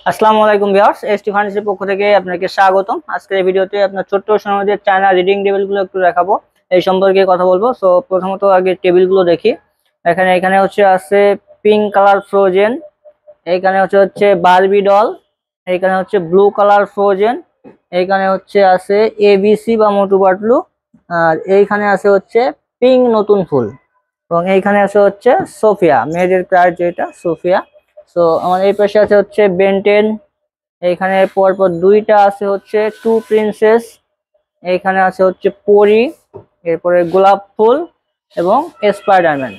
আসসালামু আলাইকুম viewers, ST ফার্নিচারের পক্ষ থেকে আপনাকে স্বাগতম। আজকের এই ভিডিওতে আপনার ছোট্ট সোনামণিদের চায়না রিডিং টেবিলগুলো একটু দেখাবো, এই সম্পর্কে কথা বলবো। সো প্রথমত আগে টেবিলগুলো দেখি। এখানে আছে পিঙ্ক কালার ফ্রোজেন, এইখানে হচ্ছে বারবি ডল, এইখানে হচ্ছে ব্লু কালার ফ্রোজেন, আছে এবিসি বা মোটু পাতলু, আর এইখানে হচ্ছে পিঙ্ক নতুন ফুল, এবং এইখানে হচ্ছে সোফিয়া মেয়েদের প্রায় যেটা সোফিয়া। তো আমার এই পাশে হচ্ছে বেন্টেন, এইখানে পরপর দুইটা হচ্ছে টু প্রিন্সেস, এইখানে হচ্ছে পরি, এরপরে গোলাপ ফুল এবং স্পাইডারম্যান।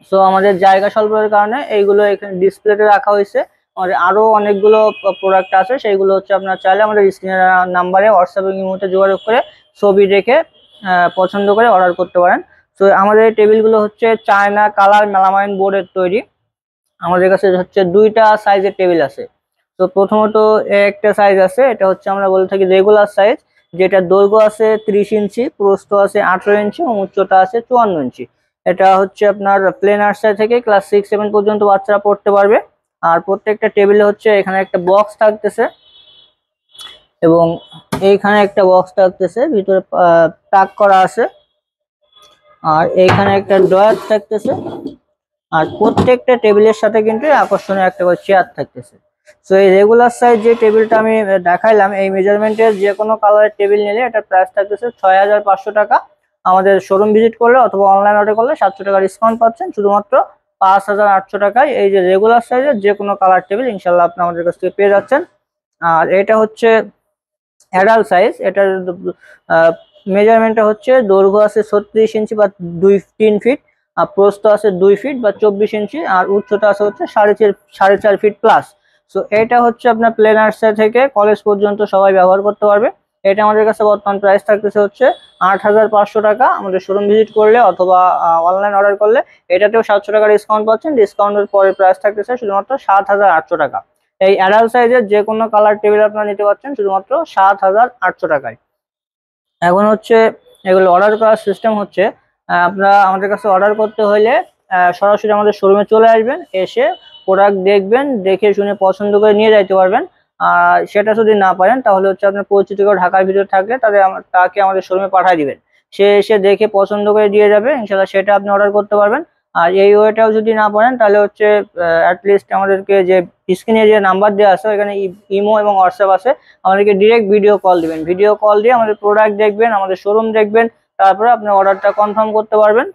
সো আমাদের জায়গা স্বল্পের কারণে এইগুলো এখানে ডিসপ্লেতে রাখা হয়েছে। আমাদের আরো অনেকগুলো প্রোডাক্ট আছে, সেইগুলো হচ্ছে আপনারা চাইলে আমাদের স্ক্রিনের নাম্বারে হোয়াটসঅ্যাপ এবং ইমোতে যোগাযোগ করে ছবি দেখে পছন্দ করে অর্ডার করতে পারেন। তো আমাদের এই টেবিলগুলো হচ্ছে চায়না কালার মেলামাইন বোর্ডের তৈরি। আমাদের কাছে হচ্ছে দুইটা সাইজের টেবিল আছে। তো প্রথমত একটা সাইজ আছে, এটা হচ্ছে আমরা বলে থাকি রেগুলার সাইজ, যেটা দৈর্ঘ্য আছে 30 ইঞ্চি, প্রস্থ আছে 18 ইঞ্চি এবং উচ্চতা আছে 54 ইঞ্চি। এটা হচ্ছে আপনার প্লে নার্সারি থেকে ক্লাস 6-7 পর্যন্ত বাচ্চারা পড়তে পারবে। আর প্রত্যেকটা টেবিলে হচ্ছে এখানে একটা বক্স থাকতেছে, এবং এইখানে একটা বক্স থাকতেছে, ভিতরে টাক করা আছে, আর এইখানে একটা ড্রয়ার থাকতেছে। আর প্রত্যেকটা টেবিলের সাথে কিন্তু আকর্ষণীয় একটা করে চেয়ার থাকতেছে। তো এই রেগুলার সাইজ যে টেবিলটা আমি দেখাইলাম, এই মেজারমেন্টের যে কোনো কালারের টেবিল নিলে এটা প্রাইস থাকতেছে 6500 টাকা। আমাদের শোরুম ভিজিট করলে অথবা অনলাইন অর্ডার করলে 700 টাকা ডিসকাউন্ট পাচ্ছেন। শুধুমাত্র 5800 টাকায় এই যে রেগুলার সাইজের যে কোনো কালার টেবিল ইনশাল্লাহ আপনি আমাদের কাছ থেকে পেয়ে যাচ্ছেন। আর এটা হচ্ছে অ্যাডাল্ট সাইজ, এটার মেজারমেন্টটা হচ্ছে দৈর্ঘ্য আছে 36 ইঞ্চি বা 3 ফিট, আর প্রস্থ আছে 2 ফিট বা 24 ইঞ্চি, আর উচ্চতা হচ্ছে 4.5 ফিট প্লাস। সো এটা হচ্ছে আপনার প্লে নার্সারি থেকে কলেজ পর্যন্ত সবাই ব্যবহার করতে পারবে। এটা আমাদের কাছে বর্তমান প্রাইস থাকতেছে হচ্ছে 8500 টাকা। আমাদের শোরুম ভিজিট করলে অথবা অনলাইন অর্ডার করলে এটাতেও 700 টাকা ডিসকাউন্ট পাচ্ছেন। ডিসকাউন্টের পরে প্রাইস থাকতেছে শুধুমাত্র 7800 টাকা। এই অ্যাডাল্ট সাইজের যে কোনো কালার টেবিল আপনারা নিতে পারছেন শুধুমাত্র 7800 টাকায়। এখন হচ্ছে এগুলো অর্ডার করার সিস্টেম হচ্ছে, আপনারা আমাদের কাছে অর্ডার করতে হলে সরাসরি আমাদের শোরুমে চলে আসবেন, এসে প্রোডাক্ট দেখবেন, দেখে শুনে পছন্দ করে নিয়ে যাইতে পারবেন। আর সেটা যদি না পারেন তাহলে হচ্ছে আপনার পরিচিত কেউ ঢাকার ভিতরে থাকলে তাকে আমাদের শোরুমে পাঠিয়ে দিবেন, সে এসে দেখে পছন্দ করে দিয়ে যাবে, ইনশাল্লাহ সেটা আপনি অর্ডার করতে পারবেন। আর এই ওয়েটাও যদি না পারেন তাহলে হচ্ছে অ্যাটলিস্ট আমাদেরকে যে স্ক্রিনে যে নাম্বার দেওয়া আছে এখানে ইমো এবং হোয়াটসঅ্যাপ আছে, আমাদেরকে ডিরেক্ট ভিডিও কল দিবেন, ভিডিও কল দিয়ে আমাদের প্রোডাক্ট দেখবেন, আমাদের শোরুম দেখবেন, তারপরে আপনি অর্ডারটা কনফার্ম করতে পারবেন।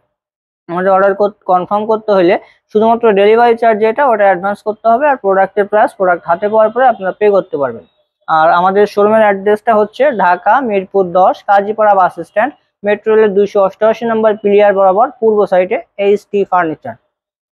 আমাদের অর্ডার কনফার্ম করতে হলে শুধুমাত্র ডেলিভারি চার্জ যেটা ওটা অ্যাডভান্স করতে হবে, আর প্রোডাক্টের প্রাইস প্রোডাক্ট হাতে পাওয়ার পরে আপনারা পে করতে পারবেন। আর আমাদের শোরুমের অ্যাড্রেসটা হচ্ছে Dhaka Mirpur 10 Kazipara bus stand, metro রেলের 288 নম্বর পিলিয়ার বরাবর পূর্ব সাইডে, এসটি ফার্নিচার।